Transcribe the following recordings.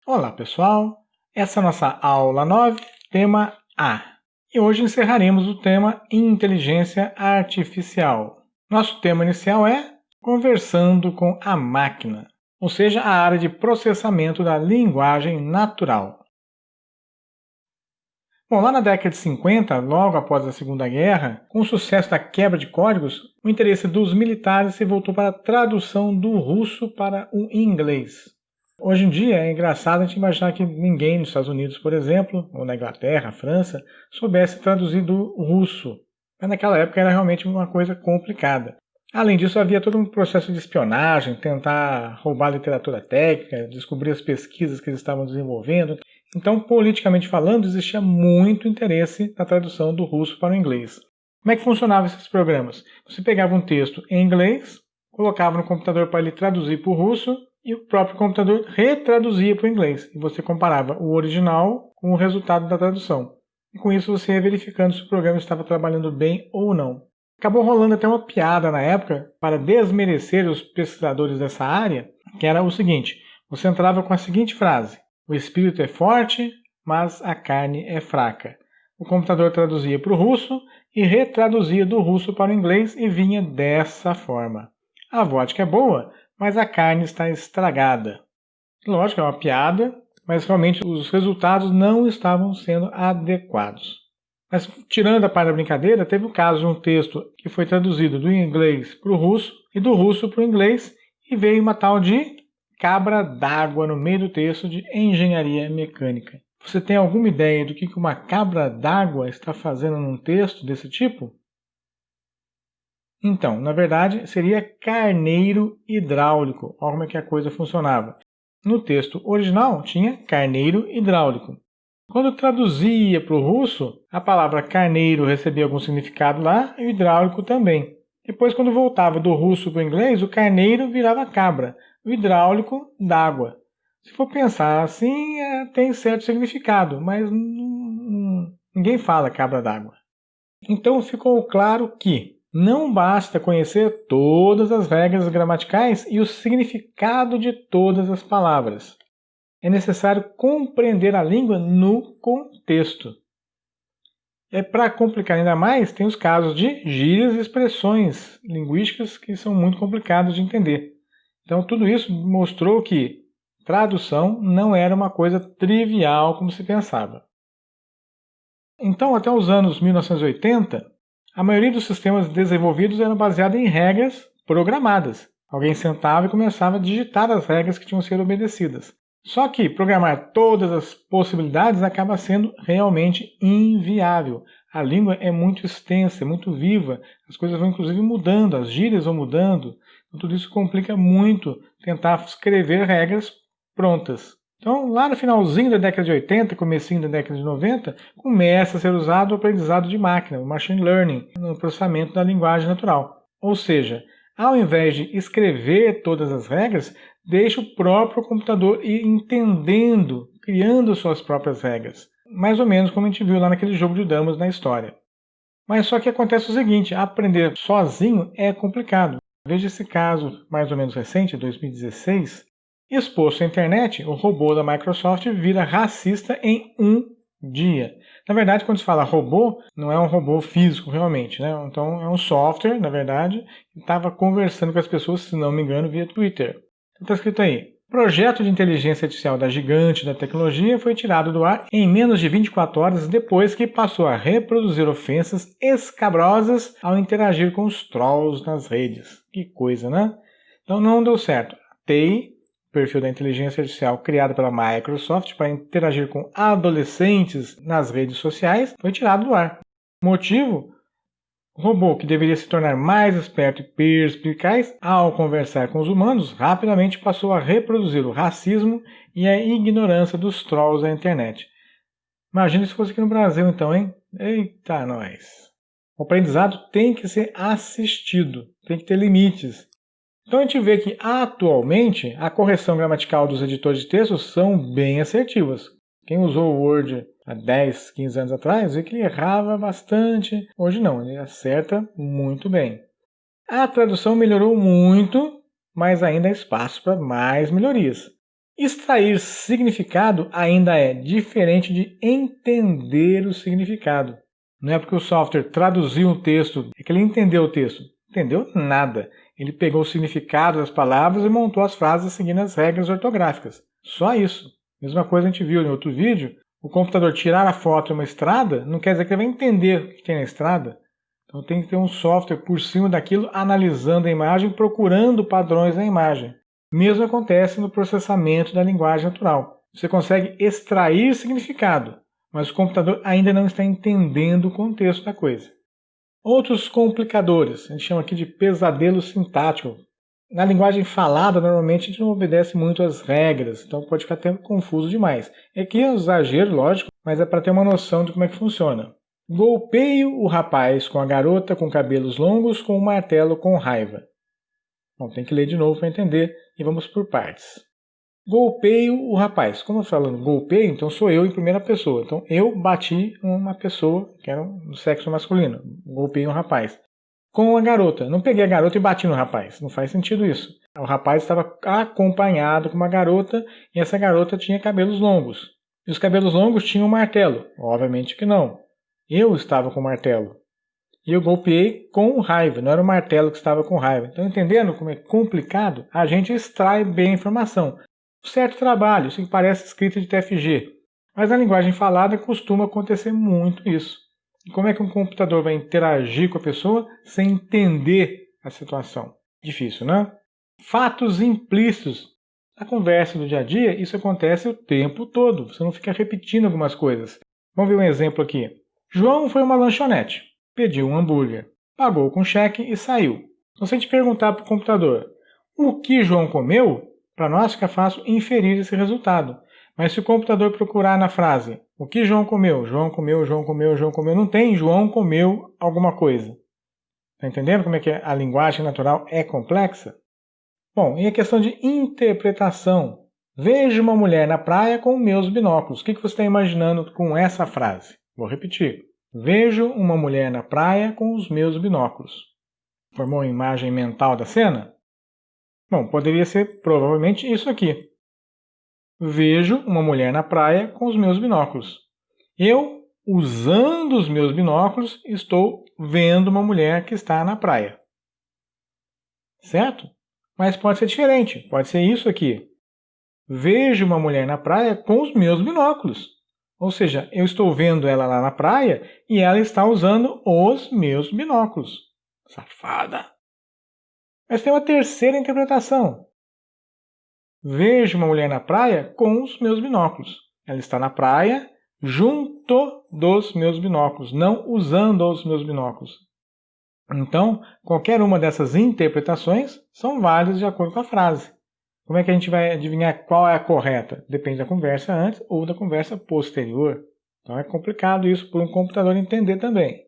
Olá pessoal, essa é a nossa aula 9, tema A. E hoje encerraremos o tema Inteligência Artificial. Nosso tema inicial é Conversando com a Máquina, ou seja, a área de processamento da linguagem natural. Bom, lá na década de 50, logo após a Segunda Guerra, com o sucesso da quebra de códigos, o interesse dos militares se voltou para a tradução do russo para o inglês. Hoje em dia é engraçado a gente imaginar que ninguém nos Estados Unidos, por exemplo, ou na Inglaterra, França, soubesse traduzir do russo. Mas naquela época era realmente uma coisa complicada. Além disso, havia todo um processo de espionagem, tentar roubar a literatura técnica, descobrir as pesquisas que eles estavam desenvolvendo. Então, politicamente falando, existia muito interesse na tradução do russo para o inglês. Como é que funcionavam esses programas? Você pegava um texto em inglês, colocava no computador para ele traduzir para o russo, e o próprio computador retraduzia para o inglês. E você comparava o original com o resultado da tradução. E com isso você ia verificando se o programa estava trabalhando bem ou não. Acabou rolando até uma piada na época para desmerecer os pesquisadores dessa área, que era o seguinte: você entrava com a seguinte frase: o espírito é forte, mas a carne é fraca. O computador traduzia para o russo e retraduzia do russo para o inglês e vinha dessa forma: a vodka é boa, mas a carne está estragada. Lógico, é uma piada, mas realmente os resultados não estavam sendo adequados. Mas tirando a parte da brincadeira, teve o caso de um texto que foi traduzido do inglês para o russo e do russo para o inglês e veio uma tal de cabra d'água no meio do texto de engenharia mecânica. Você tem alguma ideia do que uma cabra d'água está fazendo num texto desse tipo? Então, na verdade, seria carneiro hidráulico. Olha como é que a coisa funcionava. No texto original tinha carneiro hidráulico. Quando traduzia para o russo, a palavra carneiro recebia algum significado lá e o hidráulico também. Depois, quando voltava do russo para o inglês, o carneiro virava cabra, o hidráulico d'água. Se for pensar assim, tem certo significado, mas ninguém fala cabra d'água. Então ficou claro que não basta conhecer todas as regras gramaticais e o significado de todas as palavras. É necessário compreender a língua no contexto. Para complicar ainda mais, tem os casos de gírias e expressões linguísticas que são muito complicados de entender. Então tudo isso mostrou que tradução não era uma coisa trivial como se pensava. Então, até os anos 1980, a maioria dos sistemas desenvolvidos eram baseados em regras programadas. Alguém sentava e começava a digitar as regras que tinham que ser obedecidas. Só que programar todas as possibilidades acaba sendo realmente inviável. A língua é muito extensa, é muito viva, as coisas vão inclusive mudando, as gírias vão mudando. Então, tudo isso complica muito tentar escrever regras prontas. Então, lá no finalzinho da década de 80, comecinho da década de 90, começa a ser usado o aprendizado de máquina, o machine learning, no processamento da linguagem natural. Ou seja, ao invés de escrever todas as regras, deixa o próprio computador ir entendendo, criando suas próprias regras. Mais ou menos como a gente viu lá naquele jogo de damas na história. Mas só que acontece o seguinte, aprender sozinho é complicado. Veja esse caso mais ou menos recente, 2016, exposto à internet, o robô da Microsoft vira racista em um dia. Na verdade, quando se fala robô, não é um robô físico realmente, né? Então é um software, na verdade, que estava conversando com as pessoas, se não me engano, via Twitter. Então está escrito aí: o projeto de inteligência artificial da gigante da tecnologia foi tirado do ar em menos de 24 horas depois que passou a reproduzir ofensas escabrosas ao interagir com os trolls nas redes. Que coisa, né? Então não deu certo. TI, perfil da inteligência artificial criado pela Microsoft para interagir com adolescentes nas redes sociais, foi tirado do ar. Motivo? O robô, que deveria se tornar mais esperto e perspicaz ao conversar com os humanos, rapidamente passou a reproduzir o racismo e a ignorância dos trolls da internet. Imagina se fosse aqui no Brasil então, hein? Eita, nós! O aprendizado tem que ser assistido, tem que ter limites. Então a gente vê que, atualmente, a correção gramatical dos editores de textos são bem assertivas. Quem usou o Word há 10, 15 anos atrás, vê que ele errava bastante. Hoje não, ele acerta muito bem. A tradução melhorou muito, mas ainda há espaço para mais melhorias. Extrair significado ainda é diferente de entender o significado. Não é porque o software traduziu um texto, é que ele entendeu o texto. Entendeu nada. Ele pegou o significado das palavras e montou as frases seguindo as regras ortográficas. Só isso. Mesma coisa a gente viu em outro vídeo. O computador tirar a foto de uma estrada não quer dizer que ele vai entender o que tem na estrada. Então tem que ter um software por cima daquilo, analisando a imagem, procurando padrões na imagem. Mesmo acontece no processamento da linguagem natural. Você consegue extrair significado, mas o computador ainda não está entendendo o contexto da coisa. Outros complicadores, a gente chama aqui de pesadelo sintático. Na linguagem falada, normalmente a gente não obedece muito às regras, então pode ficar até confuso demais. Aqui é um exagero, lógico, mas é para ter uma noção de como é que funciona. Golpeio o rapaz com a garota com cabelos longos com um martelo com raiva. Bom, tem que ler de novo para entender e vamos por partes. Golpeio o rapaz. Como eu falo golpeio, então sou eu em primeira pessoa. Então eu bati uma pessoa que era do sexo masculino. Golpeei um rapaz. Com a garota. Não peguei a garota e bati no rapaz. Não faz sentido isso. O rapaz estava acompanhado com uma garota e essa garota tinha cabelos longos. E os cabelos longos tinham um martelo. Obviamente que não. Eu estava com o martelo. E eu golpeei com raiva, não era o martelo que estava com raiva. Então, entendendo como é complicado, a gente extrai bem a informação. Um certo trabalho, isso que parece escrita de TFG. Mas na linguagem falada costuma acontecer muito isso. E como é que um computador vai interagir com a pessoa sem entender a situação? Difícil, né? Fatos implícitos. Na conversa do dia a dia, isso acontece o tempo todo. Você não fica repetindo algumas coisas. Vamos ver um exemplo aqui. João foi a uma lanchonete. Pediu um hambúrguer, pagou com cheque e saiu. Então, se a gente perguntar para o computador o que João comeu, para nós fica fácil inferir esse resultado. Mas se o computador procurar na frase o que João comeu, João comeu, João comeu, João comeu, não tem João comeu alguma coisa. Está entendendo como é que a linguagem natural é complexa? Bom, e a questão de interpretação. Vejo uma mulher na praia com meus binóculos. O que você está imaginando com essa frase? Vou repetir. Vejo uma mulher na praia com os meus binóculos. Formou uma imagem mental da cena? Bom, poderia ser provavelmente isso aqui. Vejo uma mulher na praia com os meus binóculos. Eu, usando os meus binóculos, estou vendo uma mulher que está na praia. Certo? Mas pode ser diferente. Pode ser isso aqui. Vejo uma mulher na praia com os meus binóculos. Ou seja, eu estou vendo ela lá na praia e ela está usando os meus binóculos. Safada! Mas tem uma terceira interpretação. Vejo uma mulher na praia com os meus binóculos. Ela está na praia junto dos meus binóculos, não usando os meus binóculos. Então, qualquer uma dessas interpretações são válidas de acordo com a frase. Como é que a gente vai adivinhar qual é a correta? Depende da conversa antes ou da conversa posterior. Então é complicado isso para um computador entender também.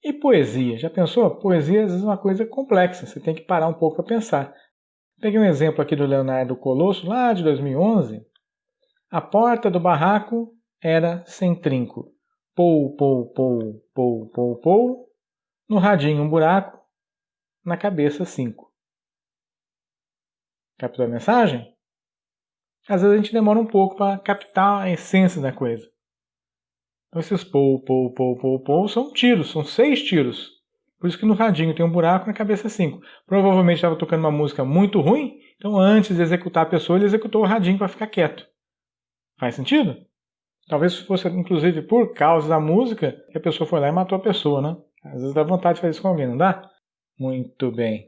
E poesia? Já pensou? Poesia às vezes é uma coisa complexa, você tem que parar um pouco para pensar. Peguei um exemplo aqui do Leonardo Colosso, lá de 2011. A porta do barraco era sem trinco. Pou, pou, pou, pou, pou, pou. No radinho um buraco, na cabeça 5. Captou a mensagem? Às vezes a gente demora um pouco para captar a essência da coisa. Então esses pou, pou, pou, pou, pou são tiros, são 6 tiros. Por isso que no radinho tem um buraco, na cabeça 5. Provavelmente estava tocando uma música muito ruim, então antes de executar a pessoa, ele executou o radinho para ficar quieto. Faz sentido? Talvez fosse inclusive por causa da música que a pessoa foi lá e matou a pessoa, né? Às vezes dá vontade de fazer isso com alguém, não dá? Muito bem.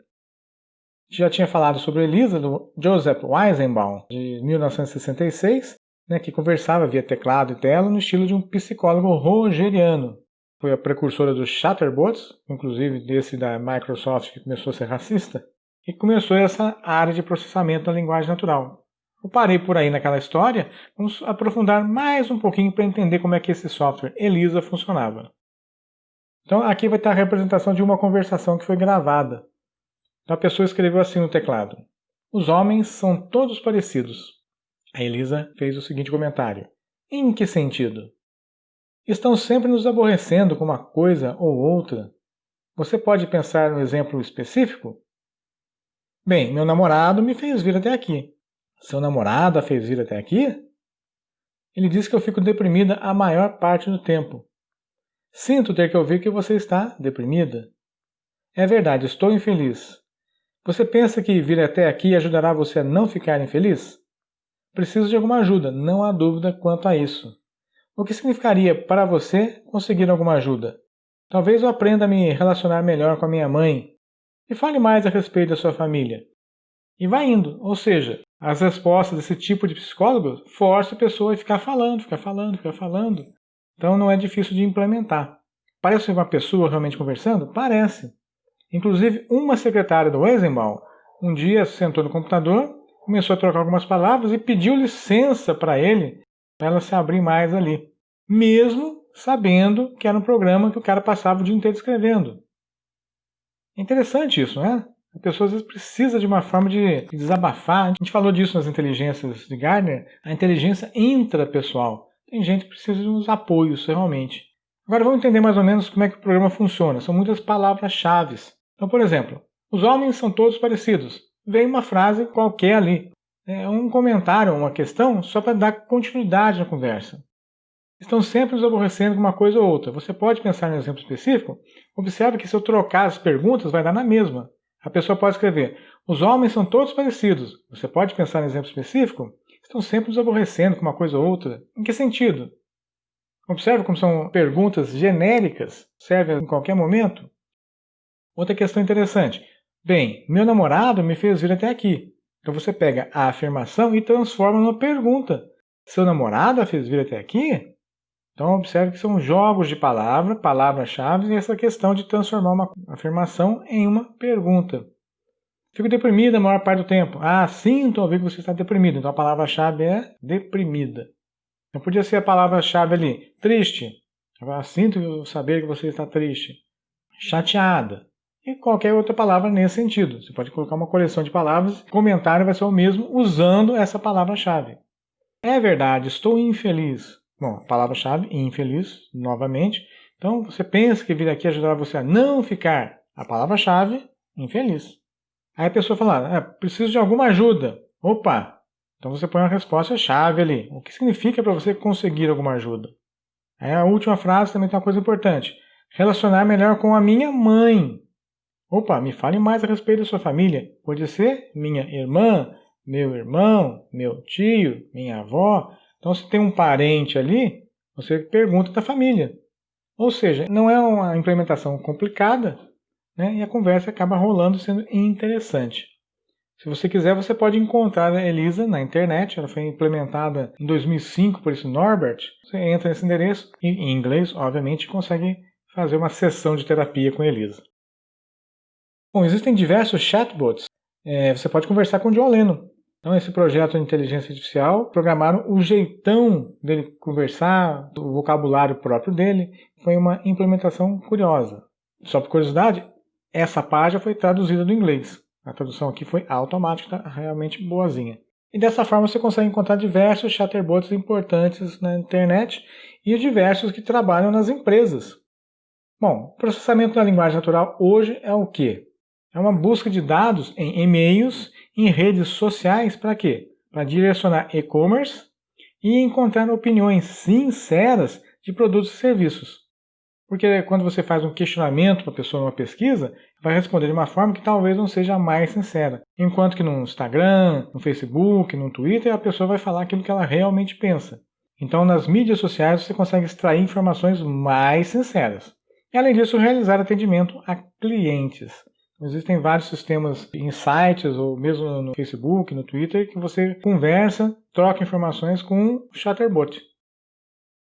Já tinha falado sobre Elisa, do Joseph Weizenbaum, de 1966, que conversava via teclado e tela no estilo de um psicólogo rogeriano. Foi a precursora dos chatterbots, inclusive desse da Microsoft que começou a ser racista, e começou essa área de processamento da linguagem natural. Eu parei por aí naquela história, vamos aprofundar mais um pouquinho para entender como é que esse software Elisa funcionava. Então aqui vai estar a representação de uma conversação que foi gravada. Então a pessoa escreveu assim no teclado: os homens são todos parecidos. A Elisa fez o seguinte comentário: em que sentido? Estão sempre nos aborrecendo com uma coisa ou outra. Você pode pensar num exemplo específico? Bem, meu namorado me fez vir até aqui. Seu namorado a fez vir até aqui? Ele diz que eu fico deprimida a maior parte do tempo. Sinto ter que ouvir que você está deprimida. É verdade, estou infeliz. Você pensa que vir até aqui ajudará você a não ficar infeliz? Preciso de alguma ajuda, não há dúvida quanto a isso. O que significaria para você conseguir alguma ajuda? Talvez eu aprenda a me relacionar melhor com a minha mãe. E fale mais a respeito da sua família. E vai indo, ou seja, as respostas desse tipo de psicólogo forçam a pessoa a ficar falando. Então não é difícil de implementar. Parece uma pessoa realmente conversando? Parece. Inclusive, uma secretária do Eisenbaum um dia sentou no computador, começou a trocar algumas palavras e pediu licença para ele, para ela se abrir mais ali. Mesmo sabendo que era um programa que o cara passava o dia inteiro escrevendo. É interessante isso, né? A pessoa às vezes precisa de uma forma de desabafar. A gente falou disso nas inteligências de Gardner, a inteligência intrapessoal. Tem gente que precisa de uns apoios, realmente. Agora vamos entender mais ou menos como é que o programa funciona. São muitas palavras-chave. Então, por exemplo, os homens são todos parecidos. Vem uma frase qualquer ali. Um comentário, uma questão, só para dar continuidade na conversa. Estão sempre nos aborrecendo com uma coisa ou outra. Você pode pensar em um exemplo específico? Observe que se eu trocar as perguntas, vai dar na mesma. A pessoa pode escrever, os homens são todos parecidos. Você pode pensar em um exemplo específico? Estão sempre nos aborrecendo com uma coisa ou outra. Em que sentido? Observe como são perguntas genéricas, servem em qualquer momento. Outra questão interessante. Bem, meu namorado me fez vir até aqui. Então você pega a afirmação e transforma numa pergunta. Seu namorado a fez vir até aqui? Então observe que são jogos de palavras-chave e essa questão de transformar uma afirmação em uma pergunta. Fico deprimida a maior parte do tempo. Sinto ouvir que você está deprimido. Então a palavra-chave é deprimida. Então podia ser a palavra-chave ali, triste. Sinto saber que você está triste. Chateada. E qualquer outra palavra nesse sentido. Você pode colocar uma coleção de palavras, o comentário vai ser o mesmo usando essa palavra-chave. É verdade, estou infeliz. Bom, palavra-chave, infeliz, novamente. Então, você pensa que vir aqui ajudará você a não ficar. A palavra-chave, infeliz. Aí a pessoa fala, preciso de alguma ajuda. Opa! Então você põe uma resposta-chave ali. O que significa para você conseguir alguma ajuda? Aí a última frase também tem uma coisa importante. Relacionar melhor com a minha mãe. Opa, me fale mais a respeito da sua família. Pode ser minha irmã, meu irmão, meu tio, minha avó. Então, se tem um parente ali, você pergunta da família. Ou seja, não é uma implementação complicada, né? E a conversa acaba rolando sendo interessante. Se você quiser, você pode encontrar a Elisa na internet. Ela foi implementada em 2005 por esse Norbert. Você entra nesse endereço e, em inglês, obviamente, consegue fazer uma sessão de terapia com a Elisa. Bom, existem diversos chatbots. Você pode conversar com o John Lennon. Então, esse projeto de inteligência artificial, programaram o jeitão dele conversar, o vocabulário próprio dele. Foi uma implementação curiosa. Só por curiosidade, essa página foi traduzida do inglês. A tradução aqui foi automática, está realmente boazinha. E dessa forma você consegue encontrar diversos chatbots importantes na internet e diversos que trabalham nas empresas. Bom, processamento da linguagem natural hoje é o quê? É uma busca de dados em e-mails, em redes sociais, para quê? Para direcionar e-commerce e encontrar opiniões sinceras de produtos e serviços. Porque quando você faz um questionamento para a pessoa numa pesquisa, vai responder de uma forma que talvez não seja a mais sincera. Enquanto que no Instagram, no Facebook, no Twitter, a pessoa vai falar aquilo que ela realmente pensa. Então, nas mídias sociais, você consegue extrair informações mais sinceras. E, além disso, realizar atendimento a clientes. Existem vários sistemas em sites ou mesmo no Facebook, no Twitter, que você conversa, troca informações com um chatbot.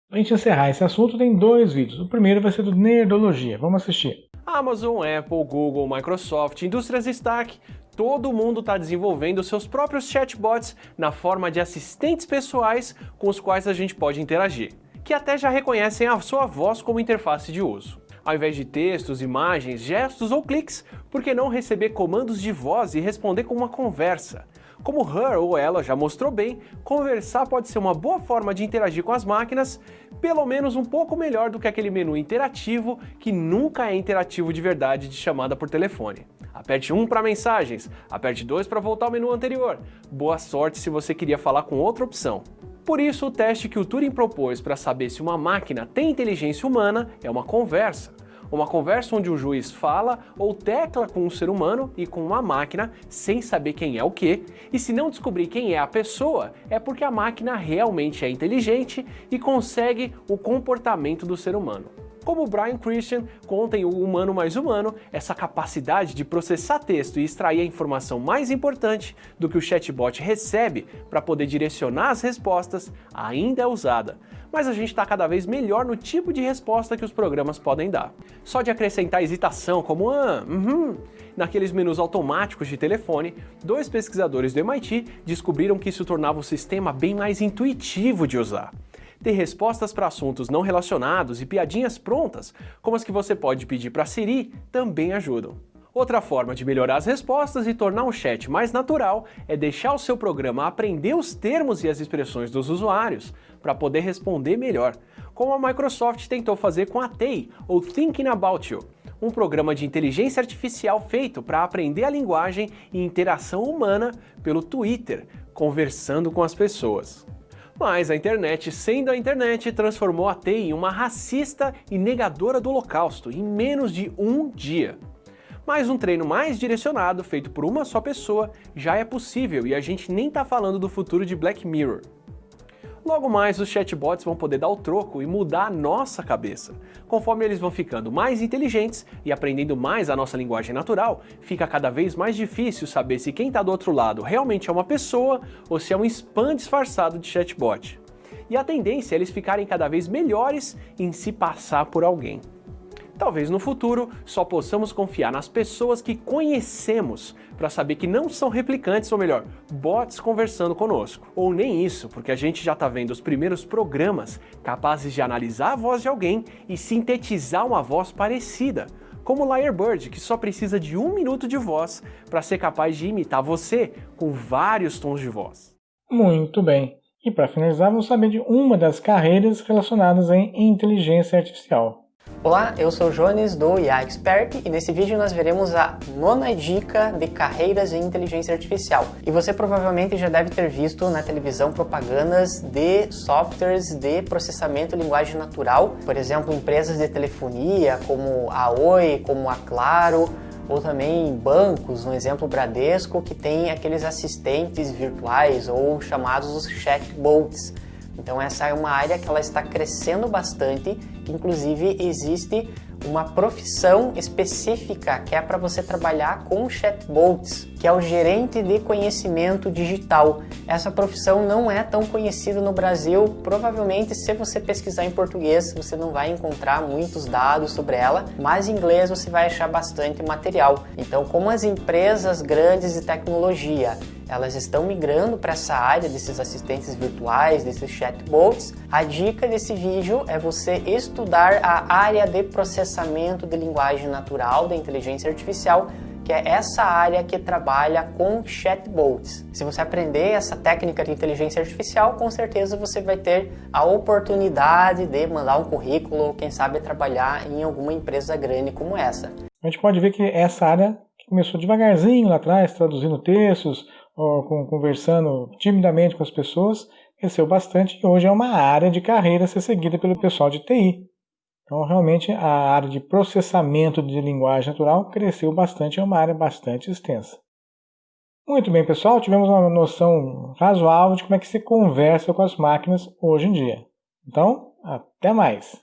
Para a gente encerrar esse assunto, tem 2 vídeos. O primeiro vai ser do Nerdologia. Vamos assistir. Amazon, Apple, Google, Microsoft, indústrias destaque, todo mundo está desenvolvendo seus próprios chatbots na forma de assistentes pessoais com os quais a gente pode interagir, que até já reconhecem a sua voz como interface de uso. Ao invés de textos, imagens, gestos ou cliques, por que não receber comandos de voz e responder com uma conversa? Como Her ou ela já mostrou bem, conversar pode ser uma boa forma de interagir com as máquinas, pelo menos um pouco melhor do que aquele menu interativo que nunca é interativo de verdade de chamada por telefone. Aperte 1 para mensagens, aperte 2 para voltar ao menu anterior. Boa sorte se você queria falar com outra opção. Por isso, o teste que o Turing propôs para saber se uma máquina tem inteligência humana é uma conversa. Uma conversa onde o juiz fala ou tecla com um ser humano e com uma máquina sem saber quem é o quê, e se não descobrir quem é a pessoa, é porque a máquina realmente é inteligente e consegue o comportamento do ser humano. Como o Brian Christian conta em O Humano Mais Humano, essa capacidade de processar texto e extrair a informação mais importante do que o chatbot recebe para poder direcionar as respostas ainda é usada. Mas a gente está cada vez melhor no tipo de resposta que os programas podem dar. Só de acrescentar hesitação como naqueles menus automáticos de telefone, 2 pesquisadores do MIT descobriram que isso tornava o sistema bem mais intuitivo de usar. Ter respostas para assuntos não relacionados e piadinhas prontas, como as que você pode pedir para Siri, também ajudam. Outra forma de melhorar as respostas e tornar um chat mais natural é deixar o seu programa aprender os termos e as expressões dos usuários para poder responder melhor, como a Microsoft tentou fazer com a TEI, ou Thinking About You, um programa de inteligência artificial feito para aprender a linguagem e interação humana pelo Twitter, conversando com as pessoas. Mas a internet, sendo a internet, transformou a TEI em uma racista e negadora do Holocausto em menos de um dia. Mas um treino mais direcionado, feito por uma só pessoa, já é possível e a gente nem tá falando do futuro de Black Mirror. Logo mais, os chatbots vão poder dar o troco e mudar a nossa cabeça. Conforme eles vão ficando mais inteligentes e aprendendo mais a nossa linguagem natural, fica cada vez mais difícil saber se quem está do outro lado realmente é uma pessoa ou se é um spam disfarçado de chatbot. E a tendência é eles ficarem cada vez melhores em se passar por alguém. Talvez no futuro só possamos confiar nas pessoas que conhecemos para saber que não são replicantes, ou melhor, bots conversando conosco. Ou nem isso, porque a gente já está vendo os primeiros programas capazes de analisar a voz de alguém e sintetizar uma voz parecida, como o Lyrebird, que só precisa de 1 minuto de voz para ser capaz de imitar você com vários tons de voz. Muito bem. E para finalizar, vamos saber de uma das carreiras relacionadas em inteligência artificial. Olá, eu sou o Jones do IA Expert e nesse vídeo nós veremos a 9ª dica de carreiras em inteligência artificial. E você provavelmente já deve ter visto na televisão propagandas de softwares de processamento de linguagem natural, por exemplo, empresas de telefonia como a Oi, como a Claro, ou também bancos, no exemplo Bradesco, que tem aqueles assistentes virtuais ou chamados os chatbots. Então essa é uma área que ela está crescendo bastante, inclusive existe uma profissão específica que é para você trabalhar com chatbots, que é o gerente de conhecimento digital. Essa profissão não é tão conhecida no Brasil, provavelmente se você pesquisar em português você não vai encontrar muitos dados sobre ela, mas em inglês você vai achar bastante material. Então, como as empresas grandes de tecnologia elas estão migrando para essa área desses assistentes virtuais, desses chatbots, a dica desse vídeo é você estudar a área de processamento de linguagem natural da inteligência artificial, que é essa área que trabalha com chatbots. Se você aprender essa técnica de inteligência artificial, com certeza você vai ter a oportunidade de mandar um currículo ou quem sabe trabalhar em alguma empresa grande como essa. A gente pode ver que essa área começou devagarzinho lá atrás, traduzindo textos, conversando timidamente com as pessoas, cresceu bastante e hoje é uma área de carreira a ser seguida pelo pessoal de TI. Então, realmente, a área de processamento de linguagem natural cresceu bastante, é uma área bastante extensa. Muito bem, pessoal, tivemos uma noção razoável de como é que se conversa com as máquinas hoje em dia. Então, até mais!